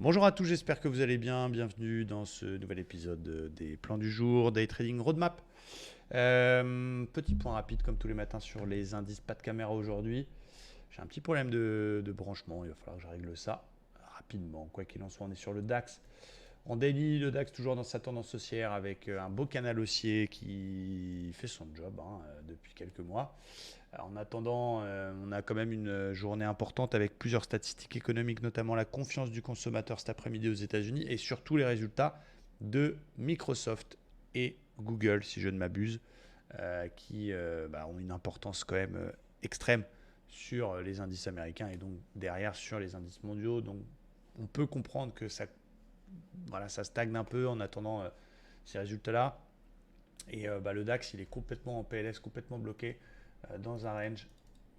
Bonjour à tous, j'espère que vous allez bien. Bienvenue dans ce nouvel épisode des plans du jour, Day Trading Roadmap. Petit point rapide comme tous les matins sur les indices, pas de caméra aujourd'hui. J'ai un petit problème de branchement, il va falloir que je règle ça rapidement. Quoi qu'il en soit, on est sur le DAX. En daily, le DAX toujours dans sa tendance haussière avec un beau canal haussier qui fait son job depuis quelques mois. En attendant, on a quand même une journée importante avec plusieurs statistiques économiques, notamment la confiance du consommateur cet après-midi aux États-Unis et surtout les résultats de Microsoft et Google, si je ne m'abuse, qui ont une importance quand même extrême sur les indices américains et donc derrière sur les indices mondiaux. Donc on peut comprendre que ça stagne un peu en attendant ces résultats-là. Et le DAX, il est complètement en PLS, complètement bloqué dans un range.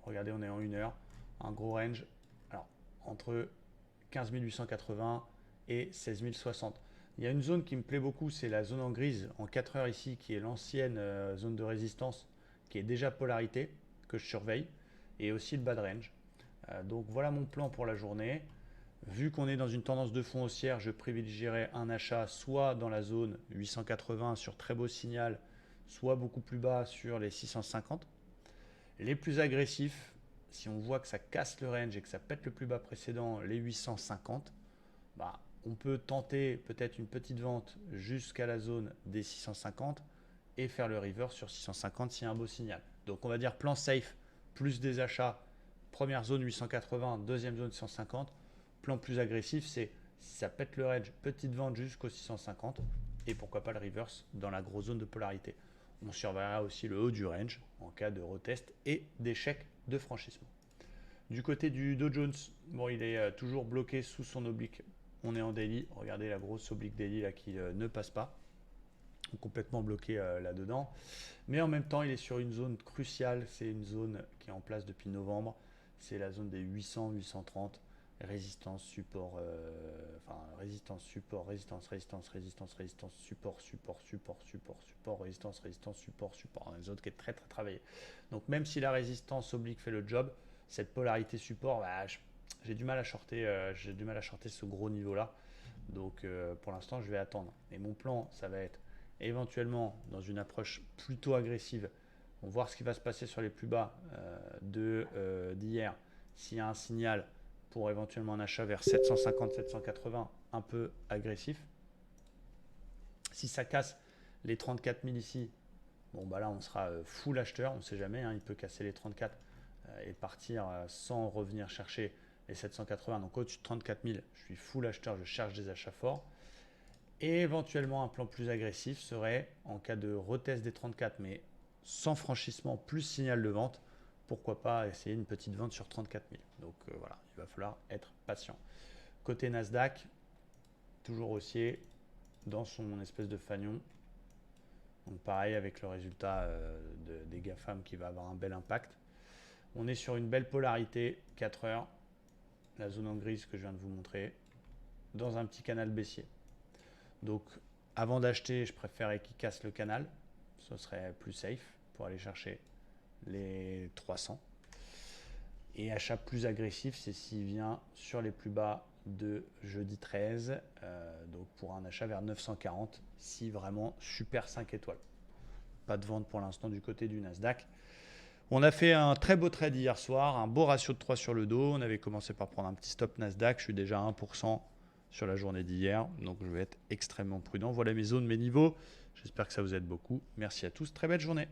Regardez, on est en 1 heure. Un gros range. Alors, entre 15 880 et 16 060. Il y a une zone qui me plaît beaucoup, c'est la zone en grise, en 4 heures ici, qui est l'ancienne zone de résistance, qui est déjà polarité, que je surveille, et aussi le bas de range. Donc voilà mon plan pour la journée. Vu qu'on est dans une tendance de fond haussière, je privilégierais un achat soit dans la zone 880 sur très beau signal, soit beaucoup plus bas sur les 650. Les plus agressifs, si on voit que ça casse le range et que ça pète le plus bas précédent, les 850, on peut tenter peut-être une petite vente jusqu'à la zone des 650 et faire le reverse sur 650 s'il y a un beau signal. Donc on va dire plan safe plus des achats, première zone 880, deuxième zone 650. Plan plus agressif, c'est si ça pète le range, petite vente jusqu'au 650 et pourquoi pas le reverse dans la grosse zone de polarité. On surveillera aussi le haut du range en cas de retest et d'échec de franchissement. Du côté du Dow Jones, il est toujours bloqué sous son oblique. On est en daily. Regardez la grosse oblique daily là qui ne passe pas. Complètement bloqué là-dedans. Mais en même temps, il est sur une zone cruciale. C'est une zone qui est en place depuis novembre. C'est la zone des 800, 830. Résistance, support, résistance, support, résistance, résistance, résistance, résistance, support, support, support, support, support, résistance, résistance, support, support. Une zone qui est très très travaillée. Donc même si la résistance oblique fait le job, cette polarité support, j'ai du mal à shorter, ce gros niveau là. Donc pour l'instant, je vais attendre. Et mon plan, ça va être éventuellement dans une approche plutôt agressive. On va voir ce qui va se passer sur les plus bas d'hier. S'il y a un signal pour éventuellement un achat vers 750-780, un peu agressif. Si ça casse les 34 000 ici, là on sera full acheteur, on ne sait jamais, il peut casser les 34 et partir sans revenir chercher les 780. Donc au-dessus de 34 000, je suis full acheteur, je cherche des achats forts. Et éventuellement un plan plus agressif serait en cas de retest des 34 mais sans franchissement plus signal de vente, pourquoi pas essayer une petite vente sur 34 000. Donc voilà, il va falloir être patient. Côté Nasdaq, toujours haussier dans son espèce de fanion. Donc pareil avec le résultat des GAFAM qui va avoir un bel impact. On est sur une belle polarité, 4 heures, la zone en grise que je viens de vous montrer, dans un petit canal baissier. Donc avant d'acheter, je préférerais qu'il casse le canal, ce serait plus safe pour aller chercher les 300. Et achat plus agressif, c'est s'il vient sur les plus bas de jeudi 13, donc pour un achat vers 940, si vraiment super 5 étoiles. Pas de vente pour l'instant du côté du Nasdaq. On a fait un très beau trade hier soir, un beau ratio de 3 sur le dos. On avait commencé par prendre un petit stop Nasdaq, je suis déjà à 1% sur la journée d'hier, donc je vais être extrêmement prudent. Voilà mes zones, mes niveaux. J'espère que ça vous aide beaucoup. Merci à tous, très belle journée.